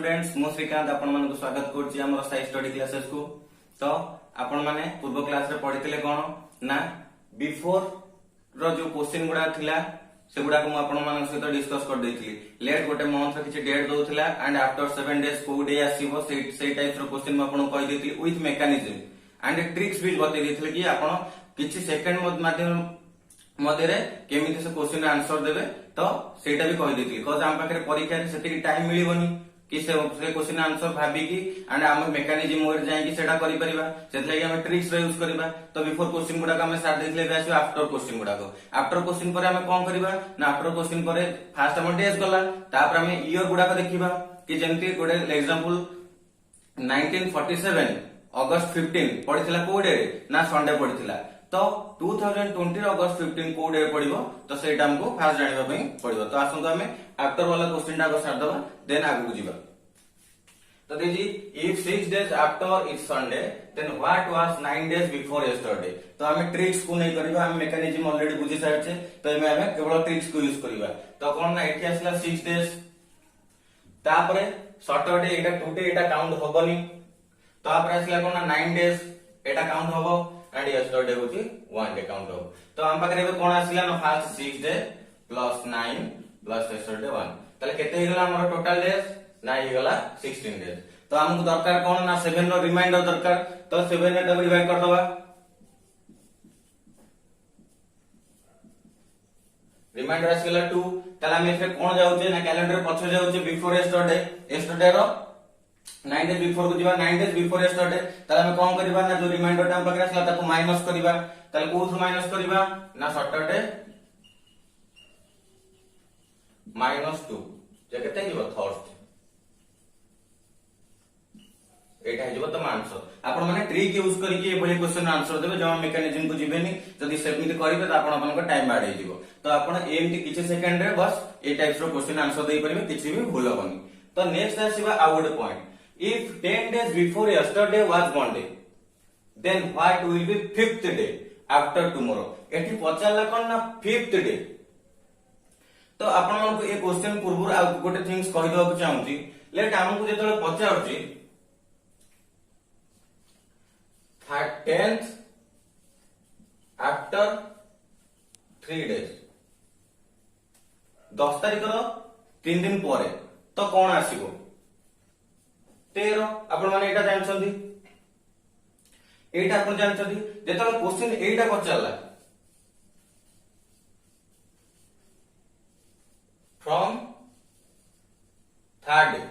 Friends मु श्रीकांत आपण मानक स्वागत करछि हमर साइ स्टडी क्लासेस को। तो आपण माने पूर्व क्लास रे पढितले कोन ना बिफोर रो जो क्वेश्चन गुडा थिला से गुडा को आपण मानक सहित डिस्कस कर देथिली। लेट गोटे मंथ रे किछि डेट दोथिला एंड आफ्टर 7 डेज को डे आसीबो सेई टाइप रो क्वेश्चन म आपण कहि देथिली विथ मेकानिज्म एंड ट्रिक्स भी बतै देथिले कि आपण किछि सेकंड माध्यम मध्यरे केमिति से क्वेश्चन आंसर देबे। तो सेटा भी कहि देथिली कोज हम पाखरे परीक्षा रे सेति टाइम मिलिबोनी कि से क्वेश्चन आंसर भाबी कि एंड हम मेकानिज्म मोर जाय कि सेटा करि परिबा सेति लागि हम ट्रिक्स रे यूज करबा। तो बिफोर क्वेश्चन गुडा हम स्टार्ट देथिले बे आसी आफ्टर क्वेश्चन गुडा को आफ्टर क्वेश्चन पर हम कोन करबा ना आफ्टर क्वेश्चन पर फास्ट हम डेज गला तापर हम ईयर गुडा को देखिबा कि जेंति गोटे एग्जांपल 1947 अगस्त 15 पडिथिला कोडे ना संडे पडिथिला। तो 2020 अगस्त 15 को डे पड़िबो तो सेटा हमको फास्ट जानिबा पई पड़िबो। तो आसंतो हमें आफ्टर वाला क्वेश्चन टा को सार दबा देन आगु जिबा। तो देखि if 6 days after is Sunday then what was 9 days before yesterday. तो हमें ट्रिक्स को नहीं करबा हम मेकानिज्म ऑलरेडी बुझि सारछे तो एमे हमें केवल ट्रिक्स को यूज करबा। तो कोन ना एठी आसला 6 डेज तापरे सैटरडे एटा टुडे एटा काउंट होबनी तापरे आसला कोन ना 9 डेज एटा काउंट होबो एंड यस्टरडे होची 1 डे काउंट हो। तो हम पाखरे कोन आसिला ना first 6 debt plus 9 plus yesterday 1 तले केते हिगला हमर टोटल डेज ना हिगला 16 डेज। तो हमको दरकार कोन ना 7 रो रिमाइंडर दरकार तो 7 रे डबल डिवाइड कर दबा रिमाइंडर आसिला 2 तले हम एथे कोन जाउचे ना कैलेंडर पछ जाउचे बिफोर यस्टरडे रो 9 डेज बिफोर को जीवा 9 डेज बिफोर यस्टरडे तले हम कोन करबा ना जो रिमाइंडर टाइम पकरा असला ताको माइनस करबा तले कोथु माइनस करबा ना सैटरडे -2 जे केते हिबो थर्सडे एटा हिबो त आंसर। आपण माने ट्रिक यूज करिके ए बले क्वेश्चन आंसर देबे जमा मेकानिज्म को जिबेनी जदी सेमिति करिवे त आपण आपन को टाइम बाड हिजिवो। तो आपण एमति किछि सेकंड रे बस ए टाइप्स रो क्वेश्चन आंसर देई परिबे किछि भी भूल होबनी। तो नेक्स्ट आसीबा out point if 10 days before yesterday was Monday then what will be 5th day after tomorrow। एठी पचारला कोन ना 5th day। तो आपण मन को ए क्वेश्चन पूर्व आ गोटे थिंग्स कहि दवा को चाहूची लेट हमकु जेतले पचारची 10th after 3 days 10 तारिख रो 3 दिन परे तो कोन आसीबो 13। आपण माने एटा जानछंदी एटा आपण जानछंदी जेतले क्वेश्चन एटा पचारला from third day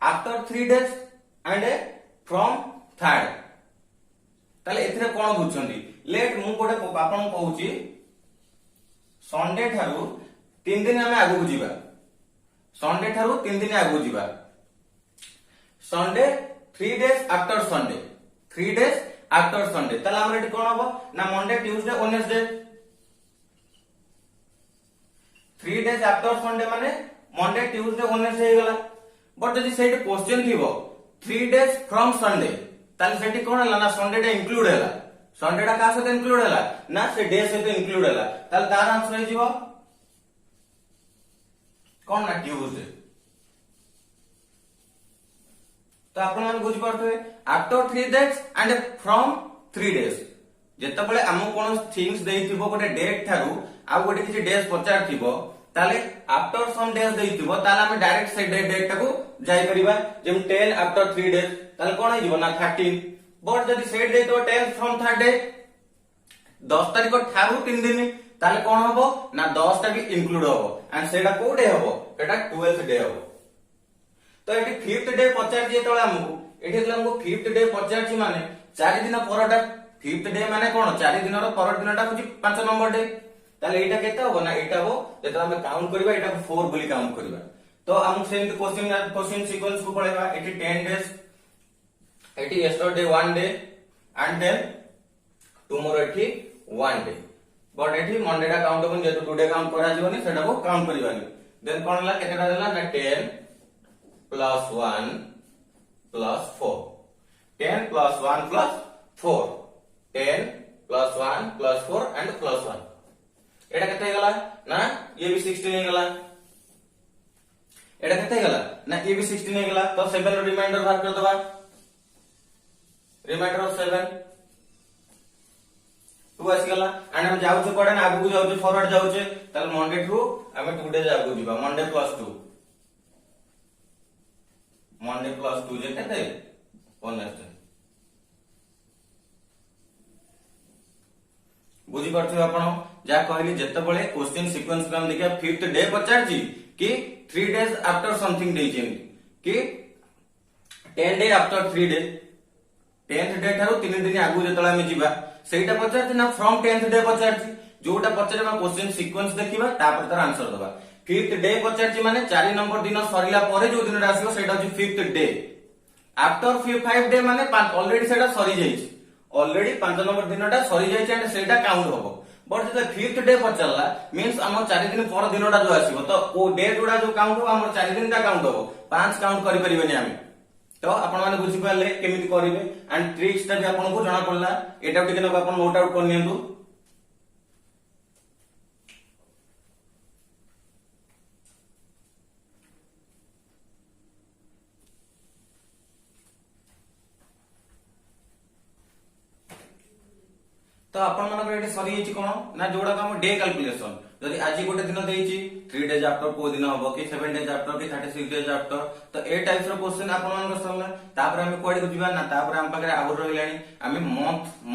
after 3 days and from third ताले एथरे कोन बुझछंदी लेट मु गोटे आपण कहूची संडे ठारू 3 दिन हमें आगु बुझिबा संडे ठारू 3 दिन आगु जीवा Sunday 3 days after Sunday 3 days after Sunday ताला हमर एटी कोन हबो ना Monday Tuesday Wednesday 3 days after Sunday माने मंडे ट्यूसडे वेडनेसडे हे गला। बट जदी सेट क्वेश्चन थिबो 3 डेज फ्रॉम संडे ताले सेटी कोन हला ना संडे डे इंक्लूड हला संडे डा का सहित इंक्लूड हला ना से डे सहित इंक्लूड हला ताले तार आंसर हे जीवो कौन ना ट्यूसडे। तो आपण मन बुझ परथवे after 3 days and from 3 days जेतबेले हमु कोन थिंग्स देइथिबो गोटे डेट थारू आ गोटे किछि डेज पचार थिबो ताले आफ्टर सम डेज देइथिबो ताले हम डायरेक्ट से डेट टाको जाई परिबा जेम 10 आफ्टर 3 डेज ताले कोन हे जीवो ना 13। बट जदी सेट देइतो 10 फ्रॉम थर्ड डे 10 तारिख ठारू 3 दिन ताले कोन हबो ना 10 टा भी इंक्लूड हबो एंड सेटा को डे हबो एटा 12th डे हबो। तो एटी 5th डे पचार जे तळे हमकु एठी हमकु 5th डे पचार छि माने 4 दिन परटा 5th डे माने कोन 4 दिन रो पर दिनटा होछि 5 नंबर डे ताले एटा केते हबो ना एटा हबो जेता हम काउंट करबा एटा 4 बोली काउंट करबा। तो हम सेम क्वेश्चन सीक्वेंस को पढेबा एटी 10 डेज एटी yesterday 1 day and then tomorrow एटी 1 डे। बट एठी मंडे डा काउंट होबन जेतु टुडे काउंट करा जीवनी सेटा को काउंट करिवानी देन कोन हला केतेटा देला ना 10 plus 1 plus 4 10 plus 1 plus 4 10 plus 1 plus 4 and plus 1 एटा केते गला ना ये भी 16 हे गला एटा केते गला ना ये भी 16 हे गला तो 7 रो रिमाइंडर बाहर कर दबा रिमाइंडर ऑफ 7 2 आसी गला एंड हम जाउछे कोडे ना आगु जाउछे फॉरवर्ड जाउछे ताले मंडे टू हमें 2 डेज आगु जीवा मंडे प्लस 2 जे केते 19 बुझी पारथिबे आपण जा कहली जत्ते बळे क्वेश्चन सीक्वेंस में हम देखिया फिफ्थ डे पचारजी कि 3 डेज आफ्टर समथिंग देजेन कि 10 day after 3 day 10th day थारो 3 दिन आगु जतला हम जीवा सेटा पचारछि ना फ्रॉम 10th डे पचारछि जोटा पचारे हम क्वेश्चन सीक्वेंस देखिबा तापर तार आंसर दबा फिफ्थ डे पचारछि माने 4 नंबर दिन सरिला परे जो दिन आसीबो सेटा अछि फिफ्थ डे आफ्टर 5 डे माने ऑलरेडी सेटा सरी जाइछि ऑलरेडी 5 नंबर दिनटा सरी जाइछि एंड सेटा काउंट होबो बट जब फिफ्थ डे पचारला मींस हम 4 दिन पर दिनटा जो आसीबो तो ओ डेट गुडा जो काउंट हो हम 4 दिनटा काउंट होबो 5 काउंट करि परिबेनी हम तो आपण माने बुझि पाले केमिति करिवे एंड ट्रिक्स ता भी आपण को जाना पड़ला एटा टिके न आपण नोट आउट कर नियंतु तो आपण मानकर एटे सरी हिची कोन ना जोडा हम डे कैलकुलेशन जदि आज गोटे दिन देइची 3 डेज आफ्टर को दिन हबो कि 7 डेज आफ्टर कि 36 डेज आफ्टर तो ए टाइप्स रो क्वेश्चन आपण मानकर सरला तापर हम कोडी को जीवा ना तापर हम पाखरे आवर रहिलानी हम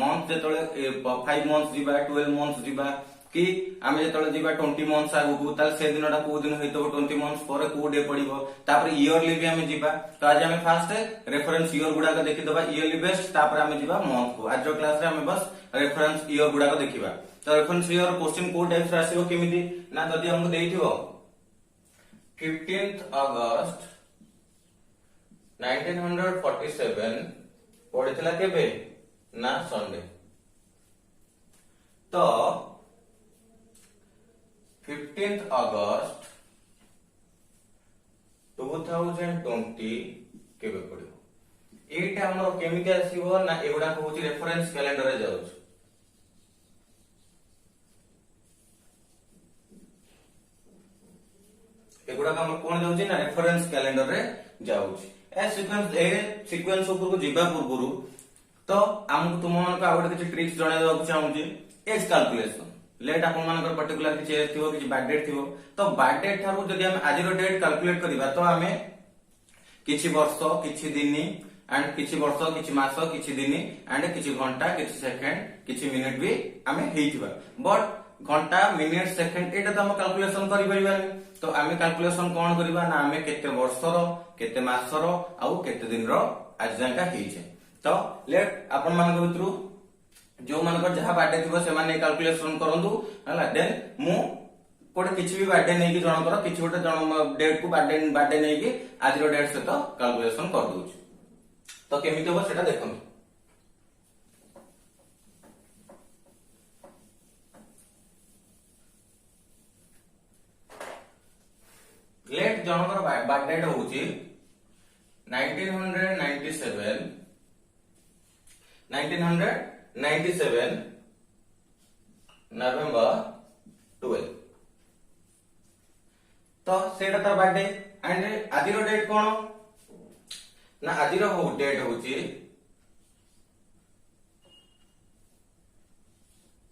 मंथ जेतळे 5 मंथ्स जीवा 12 मंथ्स जीवा कि हम जेतळे जीवा 20 मंथ्स आगु को ताल से दिनटा को दिन होइतो 20 मंथ्स पर को डे पडिबो तापर इयरली भी हम जीवा तो आज हम फास्ट रेफरेंस ईयर गुडा को देखि दबा इयरली बेस्ड तापर हम जीवा मंथ को आज जो क्लास रे हम बस रेफरेंस ईयर गुडा को देखिबा तो रेफरेंस ईयर क्वेश्चन को टाइप्स आसीबो केमिति ना जदि हमको देइथिबो 15th अगस्त 1947 पडितला केबे ना संडे तो 15th अगस्त 2020 केबे पडिबो एटा हमर केमिति आसीबो ना एगुडा कहूची रेफरेंस कैलेंडर रे जाउछ एगुडा हम कोन जाउची ना रेफरेंस कैलेंडर रे जाउची ए सीक्वेंस ऊपर को जिबा पूर्वरु तो हम तुम मन को आउट किछि ट्रिक्स जणे देबा चाहूची एज कैलकुलेशन लेट आपण मानकर पर्टिकुलर किछि एज थिबो किछि बैक डेट थिबो तो बैक डेट थारु जदि हम आज रो डेट कैलकुलेट करबा तो हमें किछि वर्ष किछि दिन एंड किछि वर्ष किछि मास किछि दिन एंड किछि घंटा किछि सेकंड किछि मिनिट भी हमें हेइथिबा बट घंटा मिनिट सेकंड एटा तो हम कैलकुलेशन करि परिबानी तो आमे कैलकुलेशन कोन करबा ना आमे केते वर्षर केते मासर आउ केते दिनरो आज जाका हेइछे तो लेट आपण मानक भितरु जो मानकर जहा बर्थडे थिबो से माने कैलकुलेशन करंदु हला देन मु कोटे किछि भी बर्थडे नै कि जनकर किछि गोटे जन्म डेट को बर्थडे नै कि आज रो डेट से तो कैलकुलेशन कर दोछु तो केमिति हो सेटा देखंतु लेट जनकर बर्थडे होउची 1997 नवंबर 12 तो सेटा तार बर्थडे एंड आज रो डेट कोन ना आज रो डेट होउची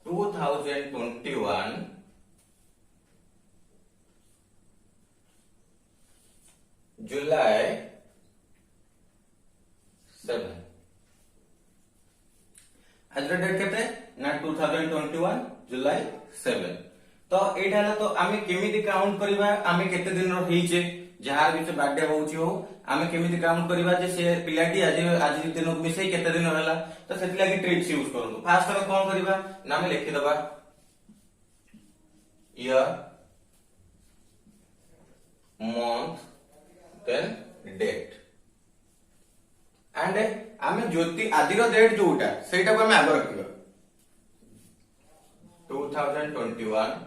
2021 जुलाई 7 आज डेट केते ना 2021 जुलाई 7 तो एटा हला तो आमे केमिति काउंट करबा आमे केते दिन रो हेइचे जहार बिच बर्थडे होउची हो आमे केमिति काउंट करबा जे से पिलाटी आज दिन को मिसई केते दिन होला तो सेति लागि ट्रिक्स यूज करंतु फास्ट हम कोन करबा ना हम लिखि दबा year month then date and आमे ज्योति आदि रो डेट जोटा सेटा को हम आगे रखिबा 2021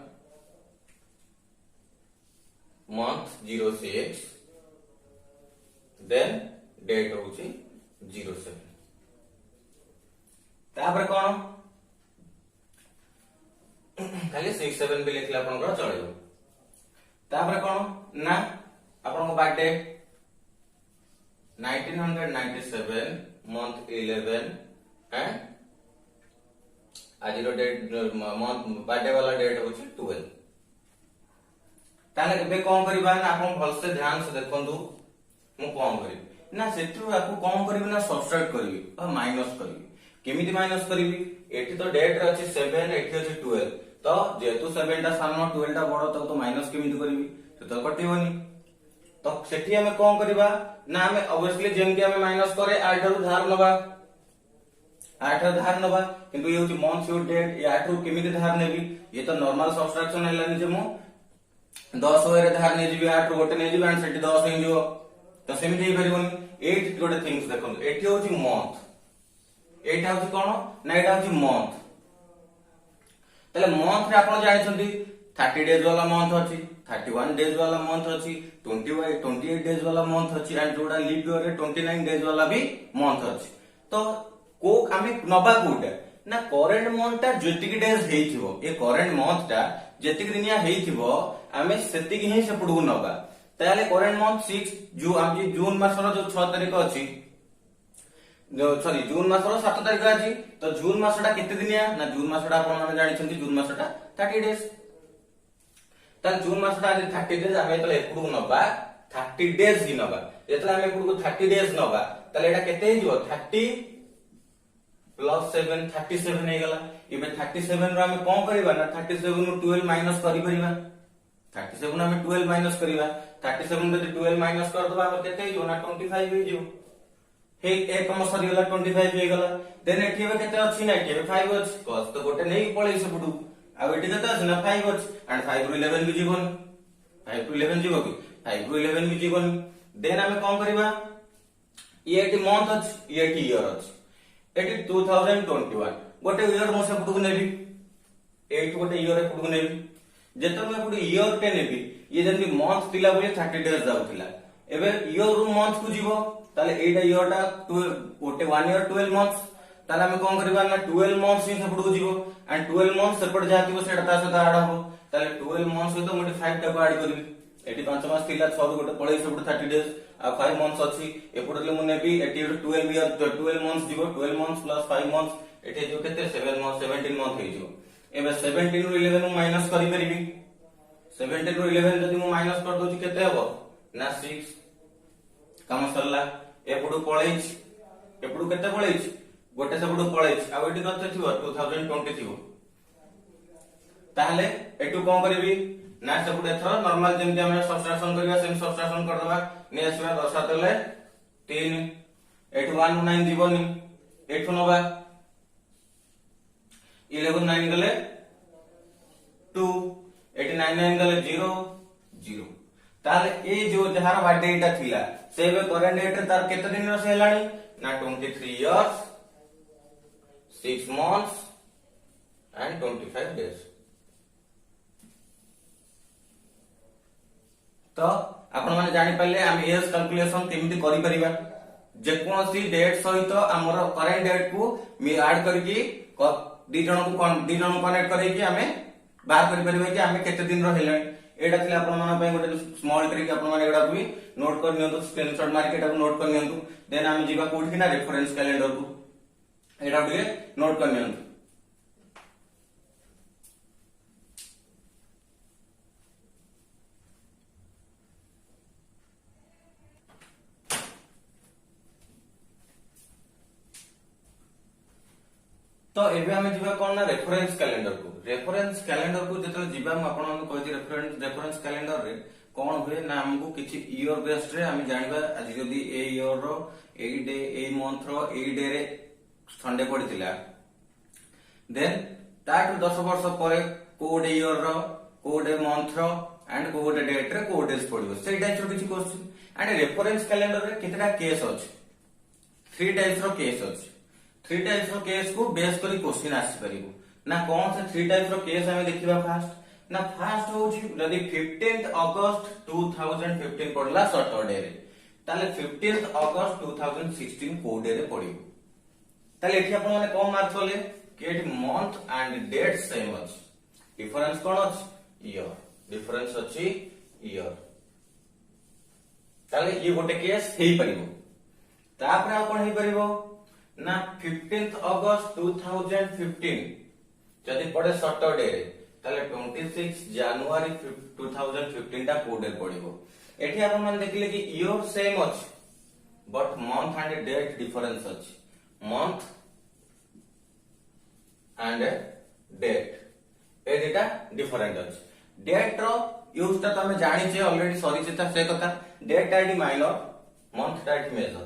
month 06 then date होउची 07 तापर कोन खाली 67 भी लिखला अपन चलेबो तापर कोन ना आपन बर्थडे 1997 मंथ 11 एंड आज डेट मंथ बर्थडे वाला डेट होची 12। ताले एबे कोन करबा ना आपन भल से ध्यान से देखंतु मु कोन करिवि ना सेठु आपु कोन करिवि ना सब्ट्रैक्ट करिवि और माइनस करिवि। केमिति माइनस करिवि एठी तो डेट रे अछि 7 एठी अछि 12 तो जेतु 7 टा सामने 12 टा बड़ तो माइनस केमिति करिवि से तो कटिवनी। तो सेठी हमें कोन करबा ना हमें ऑब्वियसली जेम के हमें माइनस करे 8 रु धार नबा 8 धार नबा किंतु ये होची मंथ योर डेट ये 8 रु केमिति धार नेबी ये तो नॉर्मल सब्ट्रैक्शन हैलानी जे मु 10 रे धार नै जिबी 8 रु गोटे नै जिबी एंड सेठी 10 हे जिवो तो सेमिति हे परिबोनी। 8 गोटे थिंग्स देखो एठी होची मंथ एटा होची कोन ना एटा होची मंथ तले मंथ रे आपण जानि छथि 30 डेज वाला मंथ अछि 31 डेज वाला मंथ अछि 28 डेज वाला मंथ अछि एंड जोडा लीप ईयर रे 29 डेज वाला भी मंथ अछि। तो को आमे नबा कोटा ना करेंट मंथ ता जतिक डेज हेइथिबो ए करेंट मंथ ता जतिक दिनिया हेइथिबो आमे सेतिक ही सेपडू नबा ताले करेंट मंथ 6 जून मासर जो 6 तारिख अछि सॉरी जून मासर 7 तारिख अछि तो जून मासटा केते दिनिया ना जून मासटा आपण माने जानि छथि जून मासटा 30 डेज ताले जून मासटा आज 30 डेज आमे तले एपडू नबा 30 डेज ही नबा एतले आमे एपडू 30 डेज नबा ताले एटा केते हिजो 30 प्लस 7 37 हे गेला इबे 37 रो आमे कोन करबा ना 37 नु 12 माइनस करि परिबा 37 आमे 12 माइनस करबा 37 रे 12 माइनस कर दबा हम केते हिजो ना 25 हे जियो हे एक कम सरी गेला 25 हे गेला देन एठी बे केते अछि ना एठी 5 अछि कॉस तो गोटे नै पळै से बुडू आ एठी केते अछि ना 5 अछि एंड 5 रो 11 भी जीवन 5 रो 11 जीव कि 5 रो 11 भी जीवन देन आमे कोन करबा ये एठी मंथ अछि ये एठी ईयर अछि एटी 2021 गोटे ईयर मो से पुटु नेबी एट गोटे ईयर पुटु नेबी जेतो मैं पुटु ईयर के नेबी ये जंती मंथ तिला बोले 30 डेज जाउतिला एबे ईयर रु मंथ को जीवो ताले एटा ईयर टा गोटे 1 ईयर 12 मंथ्स ताले हम कोन करबा ना 12 मंथ्स ही से पुटु जीवो एंड 12 मंथ्स सेपट जातिबो सेटा ता सहित ऐड हबो ताले 12 मंथ्स सहित मोटे 5 टा को ऐड करबी एटी 5 मास तिला 6 रु गोटे पळे से पुटु 30 डेज आ 5 मंथ्स अछि एपडले मु नेबी एटी 12 ईयर 12 मंथ्स जीवो 12 मंथ्स प्लस 5 मंथ्स एटी जो केते 7 मंथ्स 17 मंथ हे जिवो एबे 17 रु 11 मु माइनस करि परिबी 17 रु 11 जदि मु माइनस कर दोची केते हबो ना 6 काम सरला एपडु पळेछ एपडु केते पळेछ गोटे सबडु पळेछ आ एटी कते थिबो 2020 थिबो ताहले एटु कोन करबी ना सबडु एथरो नॉर्मल जेमि हम सब्ट्रैक्शन करबा सेम सब्ट्रैक्शन कर दबा ने आसबा 10 तले 3 एटु 1 9 जीवनी एठु नबा 11 9 गले 2 एटी 9 9 गले 0 0 ताले ए जो जहार बर्थडे एटा थिला सेबे करंट डेट रे तार केते दिन से हेलानी ना 23 इयर्स 6 मंथ्स एंड 25 डेज। तो आपण माने जानि पाले हम एज कैलकुलेशन केमिति करि परिबा जे कोनसी डेट सहित हमर करंट डेट को मी ऐड करके दी जन को कनेक्ट करके हमें बाहर करि परिबा कि हमें केते दिन रो हेलानी एटा थिला आपण माने पय गोटे स्मॉल ट्रिक आपण माने एडा भी नोट कर नियंतु स्क्रीनशॉट मार के एटा नोट कर नियंतु देन हम जीवा कोड कि ना रेफरेंस कैलेंडर को एटा भी नोट कर नियंतु। तो एबे हमें जीवा कोन ना रेफरेंस कैलेंडर को जेतले जीवा हम आपण हम कहै रेफरेंस कैलेंडर रे कोन होय ना हमको किछि ईयर बेस्ड रे हम जानिबा आज जदी ए ईयर रो ए डे ए मंथ रो ए डे रे संडे पड़ितिला देन ताटू 10 वर्ष परे कोड ईयर रो कोड मंथ रो एंड कोड डेट रे कोड डेज पड़िबो से टाइप रो किछि क्वेश्चन एंड रेफरेंस कैलेंडर रे केतेटा केस अछि 3 टाइप्स रो केस अछि 3 टाइप्स रो केस को बेस करी क्वेश्चन आसी परिबो ना कौन से 3 टाइप्स रो केस हमें देखिबा फास्ट ना फास्ट होची जदी 15th अगस्त 2015 पड़ला सैटरडे रे ताले 15th अगस्त 2016 कोड डे रे पड़िबो ताले एठी आपण माने कोन मार्क होले कि एठी मंथ एंड डेट सेम अछि डिफरेंस कोन अछि ईयर डिफरेंस अछि ईयर ताले ये गोटे केस हेई परिबो तापर आ कोन हेई परिबो ना 15th अगस्त 2015 जदि पड़े सैटरडे रे ताले 26 जनवरी 2015 टा कोड रे पड़िबो एठी आपण मन देखिले कि ईयर सेम अछि but month and date difference अछि मंथ एंड डेट ए डेटा डिफरेंट अछि डेट रो यूज ता तमे जानि छे ऑलरेडी सॉरी चिता से कथा डेट टाइट माइनर मंथ टाइट मेजर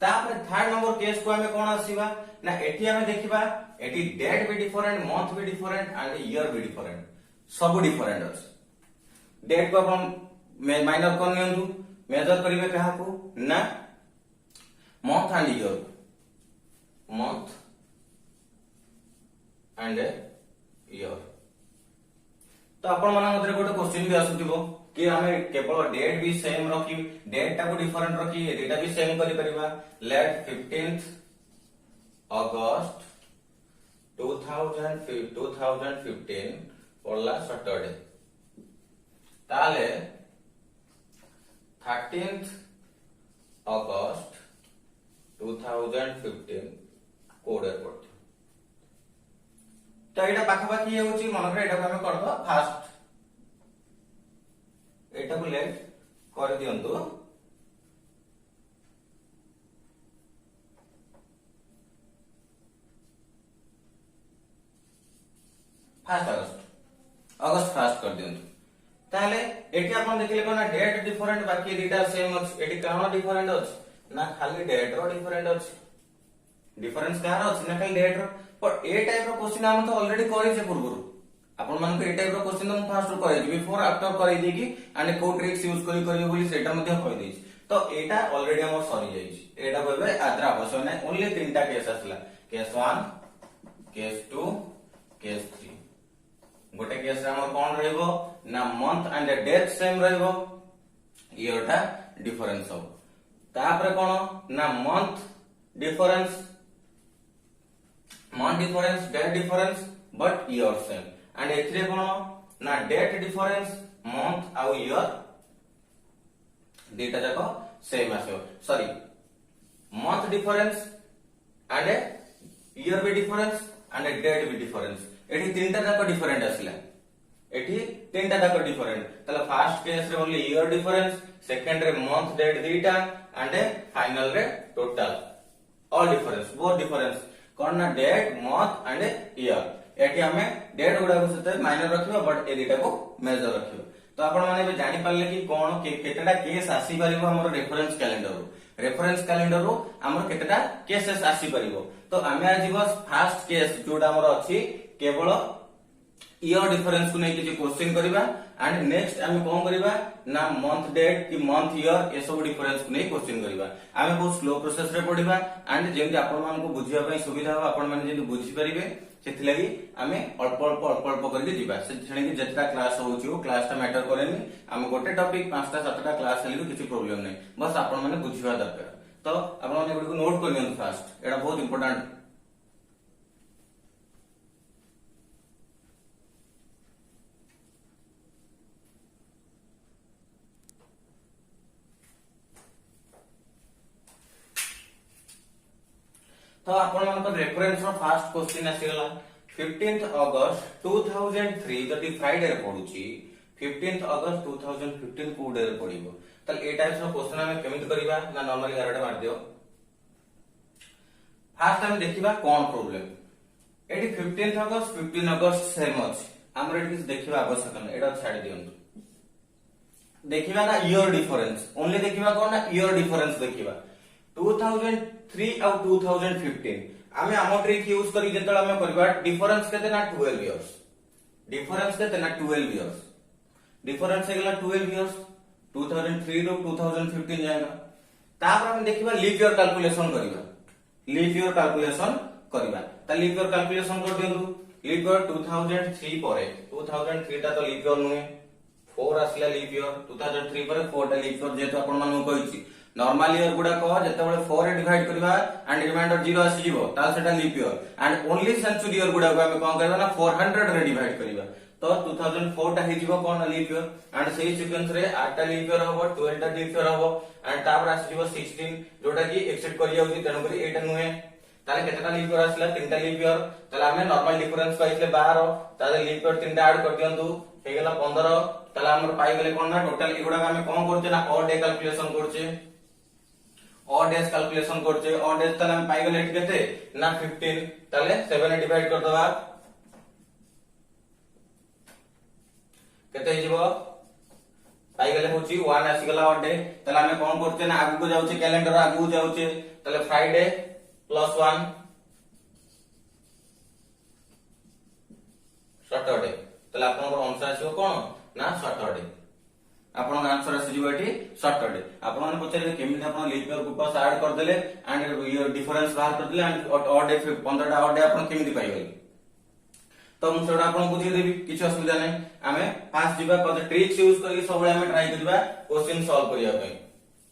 तापर थर्ड नंबर केस को हमें कोन आसीबा ना एठी हमें देखिबा एठी डेट भी डिफरेंट मंथ भी डिफरेंट एंड ईयर भी डिफरेंट सब डिफरेंट अछि डेट को हम माइनर कोन नियंतु मेजर करिवे कहा को ना month and year month and year तो आपण मन मधरे गोटे क्वेश्चन भी आसुथिबो कि हमें केवल डेट भी सेम रखी डेट टा को डिफरेंट रखी डेटा भी सेम करि परिबा लेट 15th अगस्त 2015 पड़ला सैटरडे ताले 13th अगस्त 2015 कोड पड़ती तो एटा पाखापाखि होची मनरे एटा हमें करबा फास्ट एटा को लेट कर दियंतु फास्ट अगस्त फास्ट कर दियंतु ताले एटी आपण देखले कोना डेट डिफरेंट बाकी डेटा सेम अछि एटी काना डिफरेंट अछि ना खाली डेट रो डिफरेंट अछि डिफरेंस कार अछि ना खाली डेट रो पर ए टाइप रो क्वेश्चन हम तो ऑलरेडी करि छे पूर्वरु आपण मान को ए टाइप रो क्वेश्चन हम फास्ट रो करै छी बिफोर आफ्टर करै दी कि एंड को ट्रिक्स यूज करियो बोली सेटा मध्ये कहि दै छी तो एटा ऑलरेडी हम सरी जाई छी एटा कहबे आद्रा आवश्यक नै ओनली तीनटा केस आसला केस 1 केस 2 केस 3 गोटे केस रे हमर कोन रहइबो ना मंथ एंड डेट सेम रहइबो ईयरटा डिफरेंस हो तापर कोन ना month difference date difference but year same and एथरे कोन ना डेट डिफरेंस मंथ आउ ईयर डेटा जाको सेम आसो sorry month difference and year भी डिफरेंस एंड डेट भी डिफरेंस एठी तीनटा जाको डिफरेंट आसिला एठी तीनटा जाको डिफरेंट तले फर्स्ट केस रे ओनली ईयर डिफरेंस सेकंड रे मंथ डेट दीटा एंड फाइनल रे total all difference both difference कोन ना डेट मंथ एंड ईयर एठी हमें डेट गुडा को सते माइनर रखिबो बट ए दीटा को मेजर रखिबो तो आपण माने बे जानि पाले कि कोन केतेटा केस आसी परिबो हमर रेफरेंस कैलेंडर रो हमर केतेटा केसेस आसी परिबो तो हमें आज बस फर्स्ट केस जोडा हमर अछि केवल ईयर डिफरेंस को नै कि क्वेश्चन करबा एंड नेक्स्ट हम कोन करबा ना मंथ डेट कि मंथ ईयर ए सब डिफरेंस को नै क्वेश्चन करबा हमें बहुत स्लो प्रोसेस रे पढिबा एंड जेंति आपण मान को बुझिया पई सुविधा हो आपण माने जेंति बुझि परिबे सेति लागि हमें अल्प करके दिबा से छणे कि जेतरा क्लास होउची ओ क्लास ता मैटर करेनी हम गोटे टॉपिक 5टा 7टा क्लास हेली किछि प्रॉब्लम नै बस आपण माने बुझिबा दरकार तो आपण माने गुडी को नोट करनियन फास्ट एटा बहुत इंपोर्टेंट तो आपण मान reference row first question आसीगला 15th अगस्त 2003 जति फ्राइडे रे पडुची 15th अगस्त 2015 को डे रे पडिबो तल ए टाइप्स रो क्वेश्चन हम केमित करिबा ना नॉर्मली गारडे मार दियो फर्स्ट हम देखिबा कोन प्रॉब्लम एटी 15th अगस्त 15 अगस्त सेम अछि हमर एटी देखिबा आवश्यक नै एटा छाडी दियंतु देखिबा ना ईयर डिफरेंस ओनली देखिबा कोन ना ईयर डिफरेंस देखिबा 2003 और 2015 आमे आमो ट्रिक यूज करी जेतला हम करबा डिफरेंस केते ना 12 इयर्स डिफरेंस केते ना 12 इयर्स डिफरेंस हेगला 12 इयर्स 2003 रो 2015 जाएगा तापर हम देखिबा लीप ईयर कैलकुलेशन करबा लीप ईयर कैलकुलेशन करबा त लीप ईयर कैलकुलेशन कर दियंतु लीप ईयर 2003 परे 2003 ता तो लीप ईयर नुहे 4 आसला लीप ईयर 2003 परे 4 टा लीप ईयर जेतो आपण मानु कहिछि नॉर्मल ईयर गुडा को जेतेबेले 4 रे डिवाइड करबा एंड रिमाइंडर 0 आसी जीवो ता सेटा leap year and only century year गुडा को हम कोन करबा ना 400 रे डिवाइड करबा तो 2004 टा हिजिबो कोन लीप ईयर एंड सेही सीक्वेंस रे 8 टा लीप ईयर हबो 12 टा लीप ईयर हबो एंड तापर आसीबो 16 जोटा की एक्सेप्ट करि जाउची तेनु करी एटा नुहे ताले केतेटा लीप ईयर आसला 3 टा लीप ईयर ताले हमें नॉर्मल डिफरेंस पाइले 12 ताले लीप ईयर 3 टा ऐड कर दियंतु हे गेला 15 ताले हमर पाइ गेले कोन ना टोटल एगुडा हमें कोन करचे ना ऑड डे कैलकुलेशन करचे ऑड डेज कैलकुलेशन करचे ऑड डेज ताले हम पाइ गेले केते ना 15 ताले 7 रे डिवाइड कर दबा केते हिजिबो पाइ गेले होची 1 आसी गेला ऑड डे ताले हमें कोन करचे ना आगु को जाउचे कैलेंडर आगु जाउचे ताले फ्राइडे +1 सैटरडे ताले आपन को आंसर आसीबो कोन ना सैटरडे आपन का आंसर आसीबो एठी सैटरडे आपन माने पछरे केमिति आपन लीप ईयर ग्रुप ऐड कर देले एंड डिफरेंस बाहर कर देले एंड ऑड डे 15 टा ऑड डे आपन केमिति पाइ गेले तो मु सेडा आपन बुझी देबी किछ असुविधा नै आमे फास्ट जिबा कत ट्रिक्स यूज करी सबले आमे ट्राई करबा क्वेश्चन सॉल्व करिया पई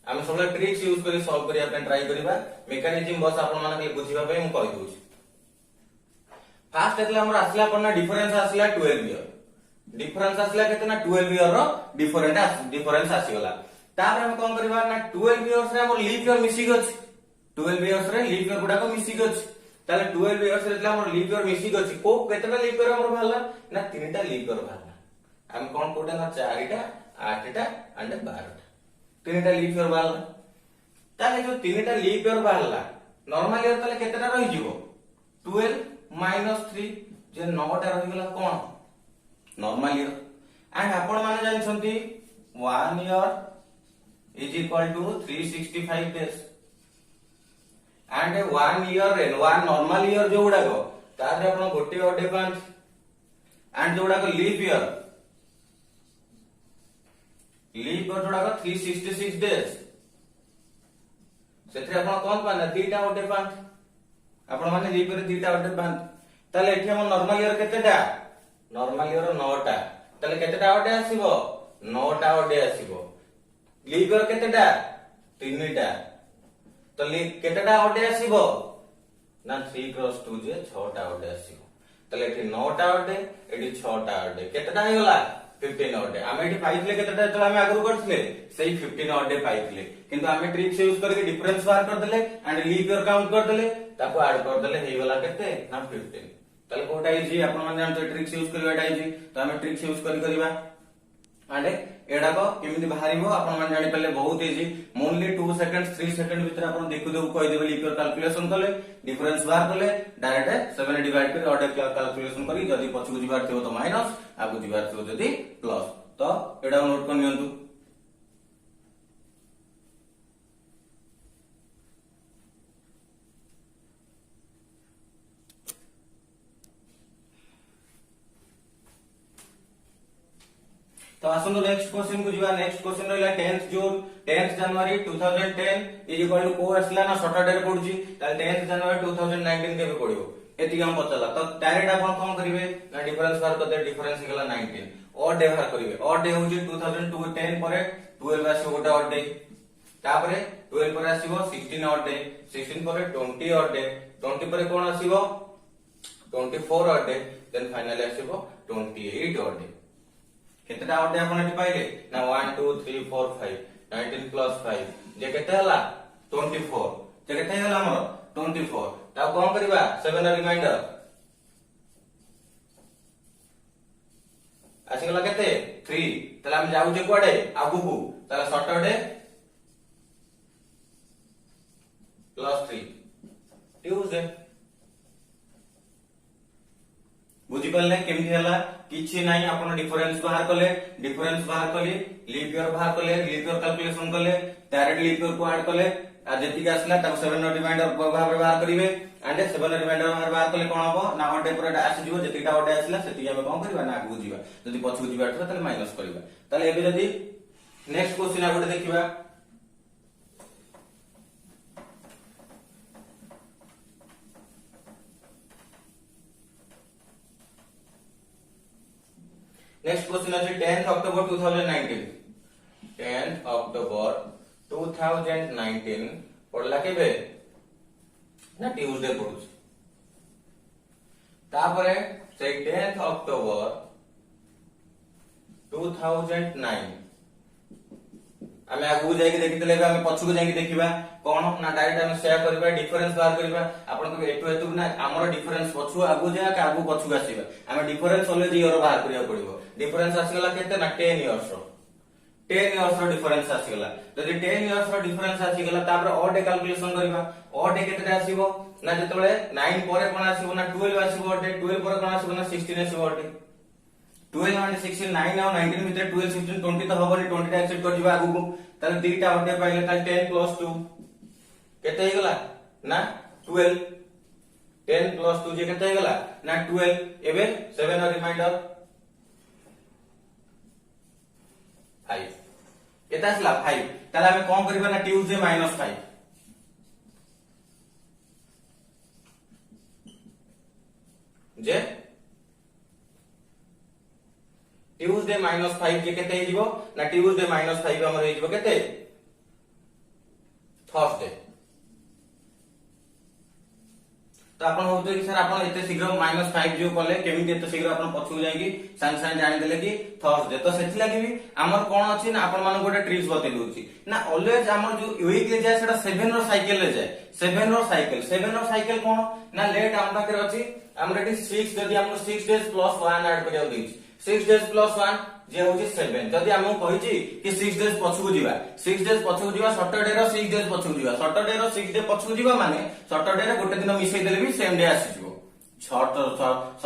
आमे सबले ट्रिक्स यूज करी सॉल्व करिया पई ट्राई करबा मेकानिज्म बस आपन माने के बुझिबा पई मु कहि दोछि फास्ट एतले हमर आसला पन्ना डिफरेंस आसला 12 ईयर डिफरेंस आसला केतना 12 ईयर रो डिफरेंस आसी गला तापर हम कोन करबा ना 12 इयर्स रे हमर लीप ईयर मिसी गछ 12 इयर्स रे लीप ईयर गुडा को मिसी गछ ताले 12 इयर्स रे हमर लीप ईयर मिसी गछ को केतना लीप ईयर हमर भाला ना 3 टा लीप ईयर भाला हम कोन कोडे ना 4 टा 8 टा एंड 12 टा 3 टा लीप ईयर भाला ताले जो 3 टा लीप ईयर भाला नॉर्मल ईयर ताले केतना रहि जिवो 12 - 3 जे 9 टा रहि गेला कोन नॉर्मल ईयर एंड आपण माने जानछंती 1 year is equal to 365 days and 1 year रे 1 नॉर्मल ईयर जो उडा को तारे आपण गोटे ओडे पांच एंड जो उडा को लीप ईयर जोडा को 366 डेज सेथरे आपण कोन पाना दीटा ओडे पांच आपण माने लीप ईयर दीटा ओडे पांच ताले एठी हम नॉर्मल ईयर केतेटा नॉर्मल ईयर 9 टा ताले केतेटा ओडे आसीबो 9 टा ओडे आसीबो लीप ईयर केतेटा 3 टा तो केतेटा ओडे आसीबो ना 3 क्रॉस 2 जे 6 टा ओडे आसीबो ताले एठी 9 टा ओडे एठी 6 टा ओडे केतेटा हेला 15 ओडे आमे एठी पाइथले केतेटा तो आमे आगु करथले सेही 15 ओडे पाइथले किंतु आमे ट्रिक्स यूज करके डिफरेंस बाहर कर देले एंड लीप ईयर काउंट कर देले ताको ऐड कर देले हे वाला केते ना 15 ताले कोटा इजी आपण माने जानते ट्रिक्स यूज करबा इजी तो आमे ट्रिक्स यूज करबा एंड एडा को केमिति बाहरिबो आपण माने जानि पले बहुत इजी ओनली 2 सेकंड्स 3 सेकंड भीतर आपण देखु देउ कहि देबे लीप ईयर कैलकुलेशन करले डिफरेंस बाहर करले डायरेक्ट 7 डिवाइड कर ऑर्डर कैलकुलेशन करी जदी पछकु जिबार थिबो तो माइनस आगु जिबार थिबो जदी प्लस तो एडा नोट कर नियंतु तो आसनो नेक्स्ट क्वेश्चन को जीवा नेक्स्ट क्वेश्चन रहला 10th June 10th January 2010 is equal to को आसला ना सैटरडे रे पडुची ताले 10th जनवरी 2019 केबे पडिबो एति हम पचला तो डायरेक्ट आपण कोन करिवे ना डिफरेंस बाहर करते डिफरेंस गेला 19 ऑड डे बाहर करिवे ऑड डे होची 2010 परे 12 आसी गोटे ऑड डे तापरे 12 परे आसीबो 16 ऑड डे 16 परे 20 ऑड डे 20 परे कोन आसीबो 24 ऑड डे देन फाइनली आसीबो 28 ऑड डे केतेटा ऑड डे आपण एठी पाइले ना 1 2 3 4 5 19 प्लस 5 जे केते हला 24 जे केते हला हमर 24 ता कोन करबा 7 रिमाइंडर आसी गला केते 3 तला हम जाउ जे कोडे आगु को तला सैटरडे प्लस 3 ट्यूसडे बुझी पल्ले केमथि हला किछि नाही आपण डिफरेंस बाहर कले लीप ईयर बाहर कले लीप ईयर कैलकुलेशन कले डायरेक्ट लीप ईयर को ऐड कले आ जेति के आसला ता 7 रिमाइंडर भाबरे बाहर करिवे एंड 7 रिमाइंडर बाहर कले कोन हबो ना ऑड डे पर आसी जिवो जेतिटा ऑड डे आसला सेति हम कोन करबा ना आगु जिबा जदि पछकु जिबा ताले माइनस करबा ताले एबे जदि नेक्स्ट क्वेश्चन आगुटे देखिबा नेक्स्ट क्वेश्चन अछि 10th अक्टूबर 2019 10th अक्टूबर 2019 पड़ला केबे ना ट्यूसडे पड़ुछ तापरे से 10th अक्टूबर 2009 आमे आगु जाई देखितले आमे पछुको जाई देखिबा कोन ना डायरेक्ट आमे शेयर करबा डिफरेंस बाहर करबा आपन को एटु एतु ना हमर डिफरेंस पछु आगु जाय का आगु पछु आसीबा आमे डिफरेंस ओले ईयर बाहर करिया पड़िबो डिफरेंस आसीगला केते ना 10 इयर्स रो 10 इयर्स रो डिफरेंस आसीगला जदि 10 इयर्स रो डिफरेंस आसीगला तापर ऑड कैलकुलेशन करबा ऑड केते आसीबो ना जतबे 9 परे कोन आसीबो ना 12 आसीबो ऑड 12 परे कोन आसीबो ना 16 आसीबो ऑड 12 and 16 9 और 19 भितर 12 16 20 तो हबनी 20 टा एक्सेप्ट कर जिबा आगु को ताले दीटा ऑड पाइले ताले 10 + 2 केते हे गला ना 12 10 + 2 जे केते हे गला ना 12 एबे 7 और रिमाइंडर 5 केता आसला 5 ताले हमें कोन करबा ना ट्यूसडे -5 जे ट्यूसडे -5 जे केते हिजबो ना ट्यूसडे -5 हमर हिजबो केते थर्सडे तो आपण होतो कि सर आपण एते शीघ्र -5 जो कले केमिति एते शीघ्र आपण पछु जाई कि सांग सांग जानि देले कि थर्सडे तो सेति लागि भी हमर कोन अछि ना आपण मान गोटे ट्रिक्स बते दोछि ना ऑलवेज हमर जो वीकली जाय सेटा 7 रो साइकिल ले जाय 7 रो साइकिल कोन ना लेट हम पाकर अछि हमर एटी 6 जदि हम 6 डेज प्लस 1 ऐड करिया दैछि 6 डेज प्लस 1 जे होची 7 जदि हम कहिछि कि 6 डेज पछुको जिबा 6 डेज पछुको जिबा सैटरडे रो 6 डेज पछुको जिबा सैटरडे रो 6 डे पछुको जिबा माने सैटरडे रे गोटे दिन मिसै देले भी सेम डे आसी जिवो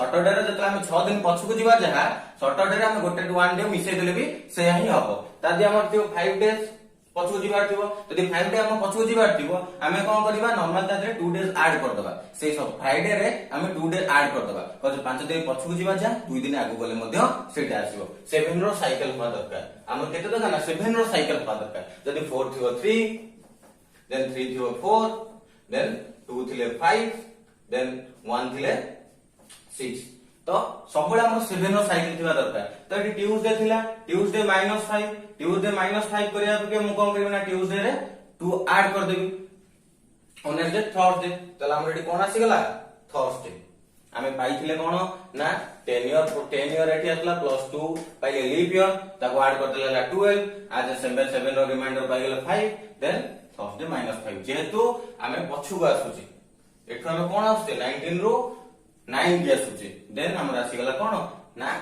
सैटरडे रे जतला हम 6 दिन पछुको जिबा जहा सैटरडे रे हम गोटे 1 डे मिसै देले भी से ही हबो तादि हमर थियो 5 डेज पछुको जिबार थिबो जदि 5 डे हम पछुको जिबार थिबो हमें कोन करबा नॉर्मल तादरे 2 डेज ऐड कर दबा से सब फ्राइडे रे हमें 2 डे ऐड कर दबा कज 5 दिन पछुको जिबा जा 2 दिन आगु गले मध्य सेटा आसीबो 7 रो साइकिल होआ दरकार हमर केते दका ना 7 रो साइकिल होआ दरकार जदि 4 थियो 3 देन 3 थियो 4 देन 2 थिले 5 देन 1 थिले 6 तो सबले हमर 7 रो साइकिल थिबा दरकार तो एटी ट्यूसडे थिला ट्यूसडे -5 ट्यूसडे -5 करिया के मु कोन करबे ना ट्यूसडे रे 2 ऐड कर देबी और नेक्स्ट डे थर्सडे तला हमर एटी कोन आसी गला थर्सडे हमें पाइथिले कोन ना 10 इयर एटी आसला +2 पाइले लीप ईयर ताको ऐड कर देला 12 आज 7 रो रिमाइंडर पाइ गेला 5 देन थर्सडे -5 जेहेतु हमें पछु आसुची एठो हमें कोन आसुचे 19 रो 9 के आसुचे देन हमर आसी गला कोन ना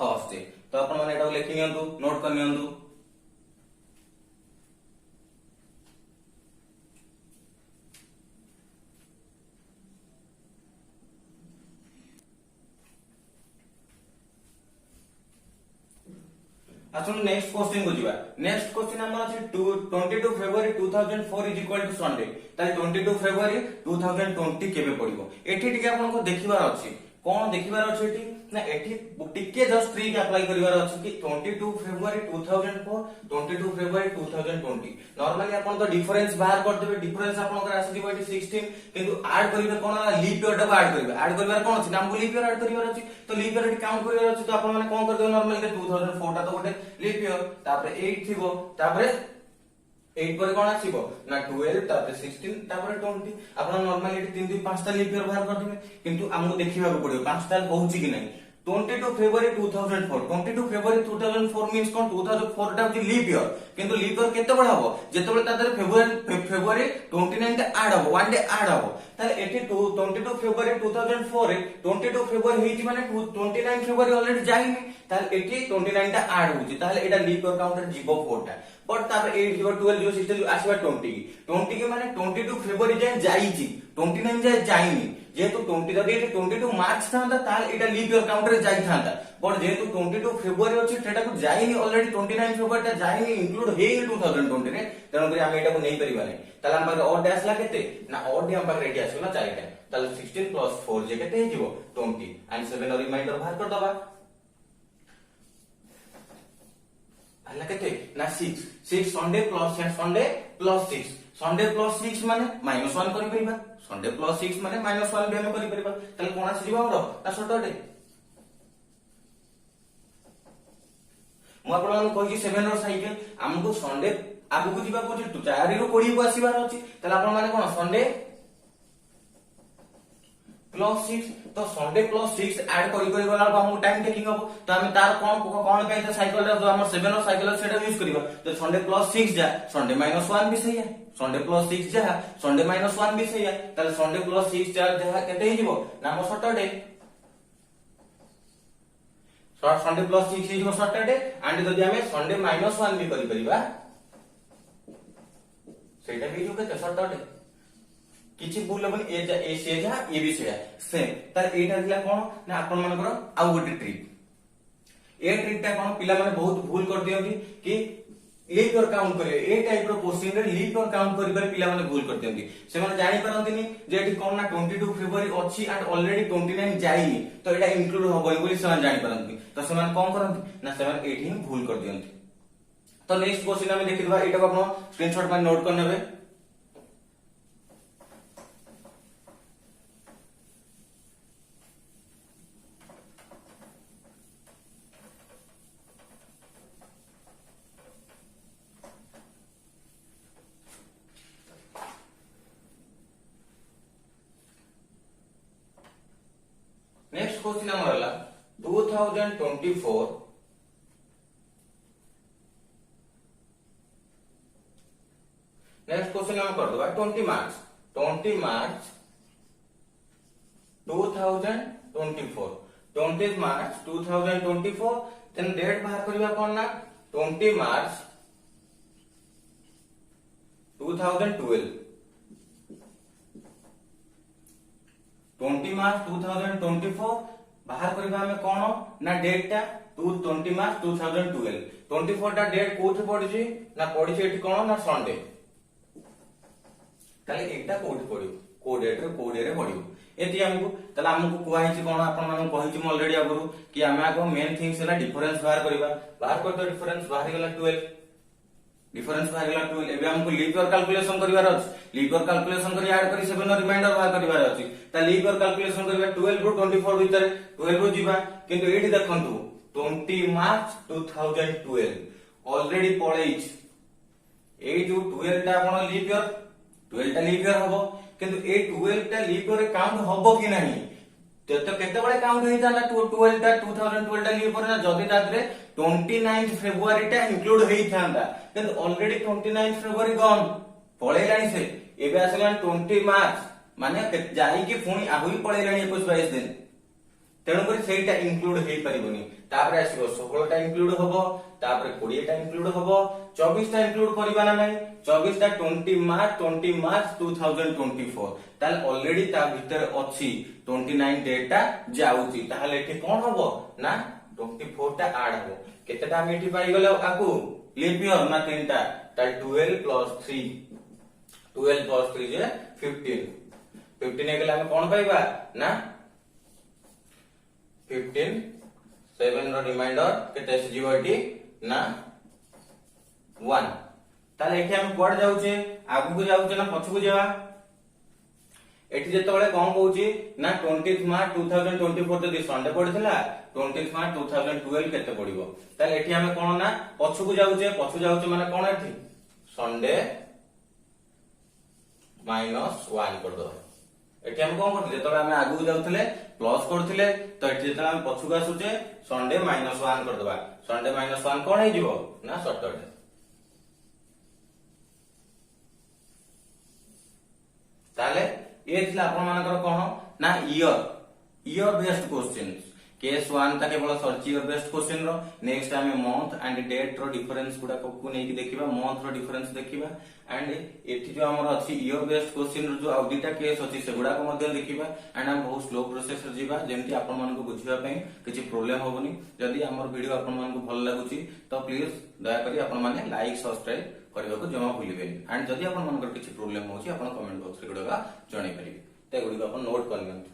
थर्सडे तो अपन माने एटा लिखि नियंतु नोट कर नियंतु आसन नेक्स्ट क्वेश्चन को जीवा नेक्स्ट क्वेश्चन हमर अछि 22 फरवरी 2004 इज इक्वल टू संडे ताले 22 फरवरी 2020 केबे पड़िबो एठी टिके आपन को देखिबार अछि कोन देखिबार अछि एठी ना एठी टिके जस्ट ट्रिक अप्लाई करिवार अछि कि 22 फरवरी 2004 22 फरवरी 2020 नॉर्मली आपन तो डिफरेंस बाहर कर देबे डिफरेंस आपन कर आसी दिबो एठी 16 किंतु ऐड करिवे कोन लीप ईयर डबा ऐड करिवे ऐड करिवार कोन अछि नाम को लीप ईयर ऐड करिवार अछि तो लीप ईयर एठी काउंट करिवार अछि तो आपन माने कोन कर देबे नॉर्मली 2004 ता तो गोटे लीप ईयर तापर 8 थिबो तापर 8 पर कोन आसीबो ना 12 तापर 16 तापर 20 आपन नॉर्मली एठी 3 2 5 ता लीप ईयर बाहर कर देबे किंतु हमको देखिबा को पड़ियो 5 ता पहुंची कि नहीं 22 फरवरी 2004 22 फरवरी 2004 मींस कोन 2004 टा जे लीप ईयर किंतु लीप ईयर केते बड हबो जेतेबेले तादरे फरवरी 29 टा ऐड हबो 1 डे ऐड हबो ताले एठी 22 फरवरी 2004 रे 22 फरवरी हेति माने 29 फरवरी ऑलरेडी जाइनी ताले एठी 29 टा ऐड होची ताले एटा लीप ईयर काउंटर जीवो 4 टा बट तापर 8 जीवो 12 जीवो 16 आसीबा 20 के माने 22 फरवरी जाय जाईची 29 जाय जाइनी जेतु 20 जदि 22 मार्च थांता ताल एटा लीप ईयर काउंटर रे जाई थांता बट जेतु 22 फरवरी अछि सेटा को जाइनी ऑलरेडी 29 फरवरी ता जाइनी इंक्लूड हे 2020 रे तनो करी हम एटा को नै परिबा नै ताल हम पाके ऑड डैश ला केते ना ऑड हम पाके रेडी आसीला 4 टा ताल 16 + 4 जे केते हिजो 20 एंड 7 और रिमाइंडर बाहर कर दबा हला केते ना 6 संडे प्लस 6 संडे प्लस 6 माने -1 करि परिबा संडे प्लस 6 माने -1 भी हम करि परिबा तले कोन आसी जीवा हमरो ता सैटरडे मु आपन कहि 7 रो साइकिल हमको संडे आगु को जीवा को 4 रो 20 को आसीबार अछि तले आपन माने कोन संडे +6 तो संडे +6 ऐड करी करी गला हमको टाइम टेकिंग हो तो हम तार कोन पे साइकिल जो हम 7 और साइकिल सेटा यूज करबा तो संडे +6 जा संडे -1 भी सही है संडे +6 जा संडे -1 भी सही है ताले संडे +6 जा जहा केते ही जीवो नाम सैटरडे संडे +6 ही जीवो सैटरडे एंड जदी हमें संडे -1 भी करी परिबा सेटा भी जो केते सैटरडे किछि भूल हबन ए से जा ए भी से सेम तार एटा दिला कोन ना आपन मानकर आउ गोटे ट्रिक ए ट्रिक ता कोन पिला माने बहुत भूल कर दियंती कि लीप ईयर काउंट करे ए टाइप रो क्वेश्चन रे लीप ईयर काउंट करि पर पिला माने भूल कर दियंती से माने जानि परंतिनी जे एठी कोन ना 22 फेब्रुआरी अछि एंड ऑलरेडी 29 जाई तो एटा इंक्लूड होबो बोली से जानि परंती तो से माने कोन करंती ना से माने एठी भूल कर दियंती तो नेक्स्ट क्वेश्चन हम देखिबा एटा को आपण स्क्रीनशॉट में नोट कर नेबे नेक्स्ट क्वेश्चन हमर हला 2024 नेक्स्ट क्वेश्चन हम कर दबा 20 मार्च 2024 20 मार्च 2024 देन डेट बाहर करबा कोन ना 20 मार्च 2012 20 मार्च 2024 बाहर करबा हमें कोन ना डेट टा 20 मार्च 2012 24 टा डेट कोठी पड़ी छी ना पड़ी छी एठी कोन ना संडे ताले एकटा कोठी पड़ी को डेट रे को डे रे पड़ी एति हमको ताले हमको कुआई छी कोन आपन माने कहि छी ऑलरेडी आगुरु कि हमें आगो मेन थिंग्स हला डिफरेंस बाहर करबा बाहर कर दो डिफरेंस बाहर गेला 12 डिफरेंस बाहर गेला 12 एबे हमको लीप ईयर कैलकुलेशन करबार अछि लीप ईयर कैलकुलेशन करी ऐड करी 7 नो रिमाइंडर बाहर करबार अछि ता लीप ईयर कैलकुलेशन करबा 12 रो 24 भीतर 12 रो जीवा किंतु एठी देखंतु 20 मार्च 2012 ऑलरेडी पळेइछ ए जो 12 ता आपण लीप ईयर 12 ता लीप ईयर हबो किंतु ए 12 ता लीप ईयर काउंट हबो कि नाही तो केते बळे काउंट होइता ना 12 ता 2012 ता लीप ईयर ना जदी तादरे 29 फेब्रुआरी टा इंक्लूड हेई थांदा किंतु ऑलरेडी 29 फेब्रुआरी गॉन पळेलानी से एबे आसला 20 मार्च माने जाई कि पुणी आहुई पळेलानी 21 22 दिन तेणु करी सेटा इंक्लूड हेई परिबोनी तापर आसीबो 16 टा इंक्लूड होबो तापर 20 टा इंक्लूड होबो 24 टा इंक्लूड करबा ना नाही 24 टा 20 मार्च 2024 ताल ऑलरेडी ता भीतर अछि 29 डेट टा जाउची ताहले एठी कोन होबो ना 24 टा ऐड हो केतेटा हम एठी पाई गलो आकू लीप ईयर ना तीनटा ता 12 + 3 12 + 3 जे 15 हे गेला हम कोन पाइबा ना 15 7 रो रिमाइंडर केते से जीवटी ना 1 ताले एठी हम कोड जाउचे आगु को जाउचे ना पछु को जेवा एठी जेतबेले कोन कहूची ना 20 मार्च 2024 जदी संडे पड़ितला 20 मार्च 2012 केते पड़िबो ताले एठी हम कोन ना पछु को जाउचे माने कोन एठी संडे -1 कर दो एठी हम कोन करथिले जेतबेले हम आगु जाउथले प्लस करथिले तो एठी जेतबेले हम पछु को आसुचे संडे -1 कर दबा संडे -1 कोन हे जीवो ना सैटरडे ताले ये थिला आपण मानकर कोन ना ईयर बेस्ड क्वेश्चंस केस 1 ता केवल सर्च ईयर बेस्ड क्वेश्चन रो next time month and date रो डिफरेंस गुडा को नै कि देखिबा मंथ रो डिफरेंस देखिबा एंड एठी जो हमर अछि ईयर बेस्ड क्वेश्चन रो जो आउडीटा केस अछि से गुडा को मध्ये देखिबा एंड हम बहुत स्लो प्रोसेस रे जीवा जेमति आपण मान को बुझिबा पई किछि प्रॉब्लम होबनी जदी हमर वीडियो आपण मान को भल लागुची तो प्लीज दया करी आपण माने लाइक सब्सक्राइब करबा को जमा भूलिबेनी एंड जदी आपण मान को किछि प्रॉब्लम होची आपण कमेंट बॉक्स रे गुडा जणाई परिबे ते गुडी को आपण नोट कर लेंगे।